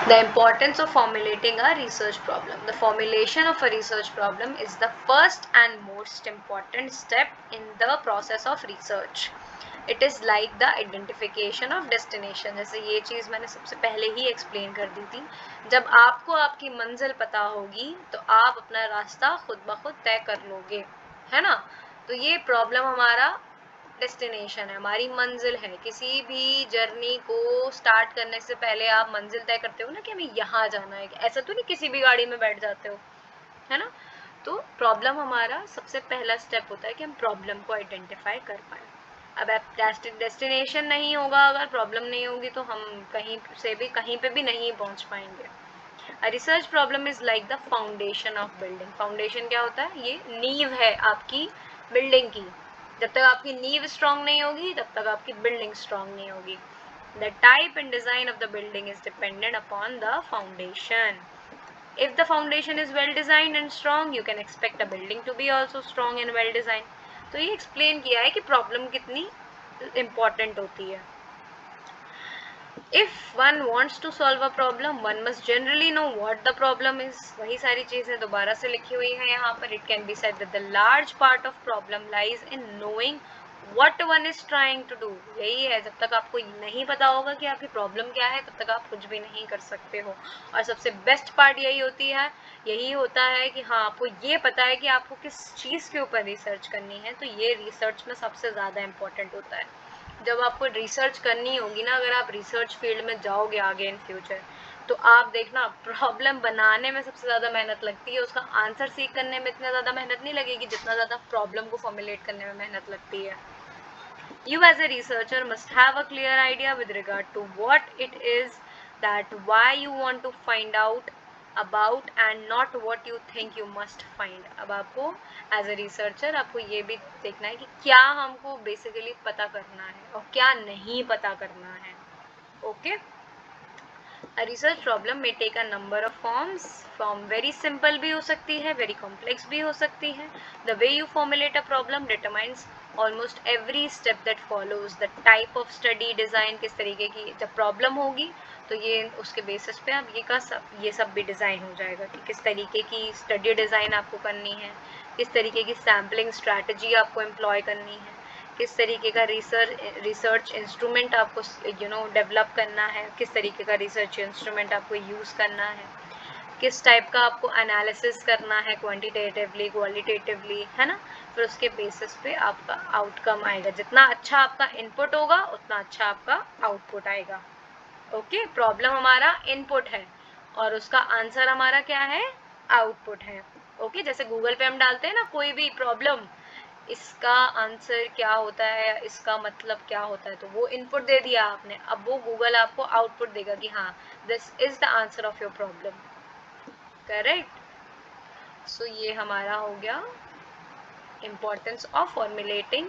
The importance of formulating a research problem. The formulation of a research problem is the first and most important step in the process of research. It is like the identification of destination. जैसे ये चीज़ मैंने सबसे पहले ही explain कर दी थी. जब आपको आपकी मंजिल पता होगी तो आप अपना रास्ता खुद ब खुद तय कर लोगे, है ना. तो ये प्रॉब्लम हमारा डेस्टिनेशन है, हमारी मंजिल है. किसी भी जर्नी को स्टार्ट करने से पहले आप मंजिल तय करते हो ना कि हमें यहाँ जाना है. ऐसा तो नहीं किसी भी गाड़ी में बैठ जाते हो, है ना. तो प्रॉब्लम हमारा सबसे पहला स्टेप होता है कि हम प्रॉब्लम को आइडेंटिफाई कर पाए. अब डेस्टिनेशन नहीं होगा, अगर प्रॉब्लम नहीं होगी तो हम कहीं से भी कहीं पे भी नहीं पहुंच पाएंगे. A research problem is like the foundation of building. Foundation क्या होता है? ये नींव है आपकी बिल्डिंग की. जब तक आपकी नींव स्ट्रांग नहीं होगी तब तक आपकी बिल्डिंग स्ट्रांग नहीं होगी. The type and design of the building is dependent upon the foundation. If the foundation is well designed and strong, you can expect a building to be also strong and well designed. तो ये explain किया है कि problem कितनी important होती है. If one wants to solve a problem, one must generally know what the problem is. वही सारी चीजें दोबारा से लिखी हुई हैं यहाँ पर. It can be said that the large part of problem lies in knowing what one is trying to do. यही है, जब तक आपको नहीं पता होगा कि आपकी प्रॉब्लम क्या है तब तक आप कुछ भी नहीं कर सकते हो. और सबसे बेस्ट पार्ट यही होता है कि हाँ, आपको ये पता है कि आपको किस चीज़ के ऊपर रिसर्च करनी है. तो ये रिसर्च में सबसे ज़्यादा इम्पोर्टेंट होता है. जब आपको रिसर्च करनी होगी ना, अगर आप रिसर्च फील्ड में जाओगे आगे इन फ्यूचर, तो आप देखना प्रॉब्लम बनाने में सबसे ज़्यादा मेहनत लगती है. उसका आंसर सीख करने में इतना ज़्यादा मेहनत नहीं लगेगी जितना ज़्यादा प्रॉब्लम को फॉर्मुलेट करने में मेहनत लगती है. You as a researcher must have a clear idea with regard to what it is that why you want to find out about and not what you think you must find. अब आपको as a researcher आपको ये भी देखना है कि क्या हमको basically पता करना है और क्या नहीं पता करना है. Okay? A research problem may take a number of forms. Form very simple भी हो सकती है, very complex भी हो सकती है. The way you formulate a problem determines almost every step that follows. The type of study design, किस तरीके की जब प्रॉब्लम होगी तो ये उसके बेसिस पे आप ये सब भी डिज़ाइन हो जाएगा कि किस तरीके की स्टडी डिज़ाइन आपको करनी है, किस तरीके की सैम्पलिंग स्ट्रैटेजी आपको एम्प्लॉय करनी है, किस तरीके का रिसर्च इंस्ट्रूमेंट आपको डेवलप करना है, किस तरीके का रिसर्च इंस्ट्रूमेंट आपको यूज़ करना है, किस टाइप का आपको एनालिसिस करना है क्वांटिटेटिवली क्वालिटेटिवली, है ना. फिर उसके बेसिस पे आपका आउटकम आएगा. जितना अच्छा आपका इनपुट होगा उतना अच्छा आपका आउटपुट आएगा. ओके. प्रॉब्लम हमारा इनपुट है और उसका आंसर हमारा क्या है? आउटपुट है. ओके. जैसे गूगल पे हम डालते हैं ना कोई भी प्रॉब्लम, इसका आंसर क्या होता है, इसका मतलब क्या होता है, तो वो इनपुट दे दिया आपने. अब वो गूगल आपको आउटपुट देगा कि हाँ, this is the answer of your problem. Correct. So ये हमारा हो गया importance of formulating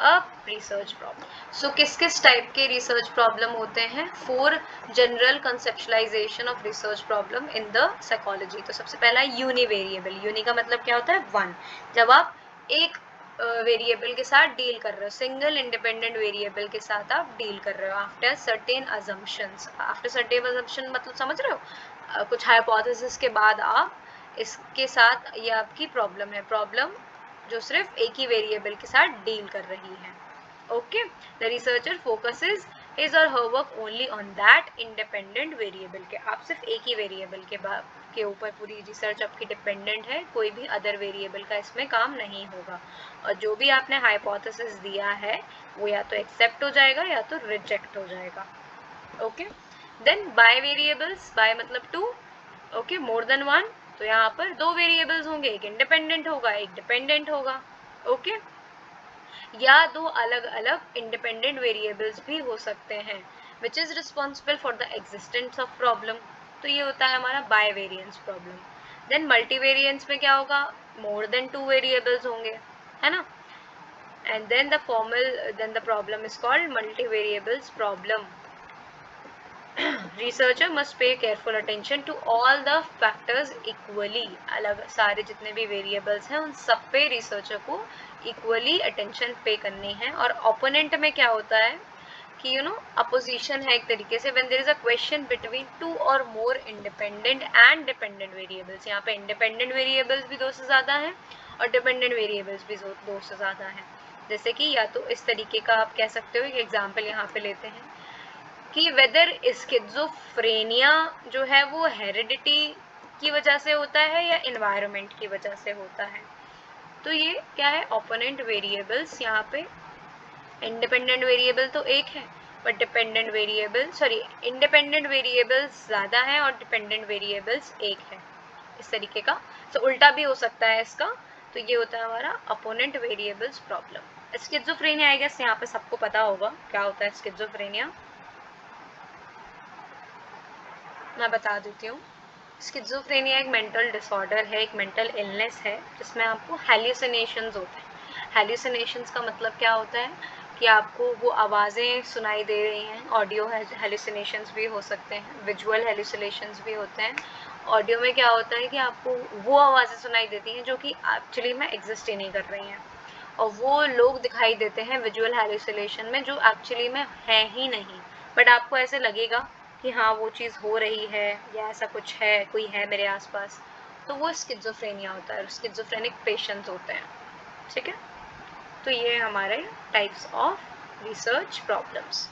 a research problem. So किस किस टाइप के रिसर्च प्रॉब्लम होते हैं? 4 general conceptualisation of research problem in the psychology. तो सबसे पहला यूनिवेरिएबल. यूनि का मतलब क्या होता है? 1. जब आप एक वेरिएबल के साथ डील कर रहे हो, सिंगल इंडिपेंडेंट वेरिएबल के साथ आप डील कर रहे हो after certain assumptions. After certain assumption मतलब समझ रहे हो? कुछ हाइपोथेसिस के बाद आप इसके साथ, ये आपकी प्रॉब्लम है, प्रॉब्लम जो सिर्फ एक ही वेरिएबल के साथ डील कर रही है. Okay. The researcher focuses his और her work only on that independent variable के. आप सिर्फ एक ही वेरिएबल के ऊपर पूरी रिसर्च आपकी डिपेंडेंट है, कोई भी अदर वेरिएबल का इसमें काम नहीं होगा. और जो भी आपने हाइपोथेसिस दिया है वो या तो एक्सेप्ट हो जाएगा या तो रिजेक्ट हो जाएगा. Okay. Then by variables. By मतलब 2. ओके. More than 1. तो यहाँ पर 2 वेरिएबल्स होंगे, एक इंडिपेंडेंट होगा एक डिपेंडेंट होगा. ओके. या 2 अलग अलग इंडिपेंडेंट वेरिएबल्स भी हो सकते हैं which is responsible for the existence of problem. तो ये होता है हमारा बाय वेरिएंस प्रॉब्लम. देन मल्टीवेरिएंस में क्या होगा? मोर देन 2 वेरिएबल्स होंगे, है ना. And then the problem is called multivariables problem. Researcher must pay careful attention to all the factors equally. अलग सारे जितने भी variables हैं उन सब पे researcher को equally attention pay करनी है. और opponent में क्या होता है कि अपोजिशन है एक तरीके से, when there is a question between two और more independent and dependent variables. यहाँ पे इंडिपेंडेंट वेरिएबल्स भी 2 से ज़्यादा हैं और डिपेंडेंट वेरिएबल्स भी 2 से ज़्यादा हैं। जैसे कि या तो इस तरीके का आप कह सकते हो, एक एग्जाम्पल यहाँ पे लेते हैं कि वेदर स्किज़ोफ्रेनिया जो है वो हेरिडिटी की वजह से होता है या इन्वायरमेंट की वजह से होता है। तो ये क्या है, ओपोनेंट वेरिएबल्स। यहाँ पे इंडिपेंडेंट वेरिएबल तो एक है, but dependent variable independent variables ज़्यादा हैं और डिपेंडेंट वेरिएबल्स एक है, इस तरीके का। तो उल्टा भी हो सकता है इसका। तो ये होता है हमारा opponent variables problem. Schizophrenia I guess यहाँ पे सबको पता होगा क्या होता है स्किज़ोफ्रेनिया, मैं बता देती हूँ। स्किज़ोफ्रेनिया एक मेंटल डिसऑर्डर है, एक मेंटल इलनेस है जिसमें आपको हेल्यूसिनेशंस होते हैं। हेल्यूसिनेशंस का मतलब क्या होता है कि आपको वो आवाज़ें सुनाई दे रही हैं। ऑडियो हेल्यूसिनेशंस भी हो सकते हैं, विजुअल हेल्यूसिनेशंस भी होते हैं। ऑडियो में क्या होता है कि आपको वो आवाज़ें सुनाई देती हैं जो कि एक्चुअली में एग्जिस्ट ही नहीं कर रही हैं, और वो लोग दिखाई देते हैं विजुअल हेल्यूसिनेशन में जो एक्चुअली में है ही नहीं, बट आपको ऐसे लगेगा कि हाँ वो चीज़ हो रही है या ऐसा कुछ है, कोई है मेरे आसपास। तो वो स्किज़ोफ्रेनिया होता है, स्किज़ोफ्रेनिक पेशेंट्स होते हैं। ठीक है, तो ये हमारे टाइप्स ऑफ रिसर्च प्रॉब्लम्स।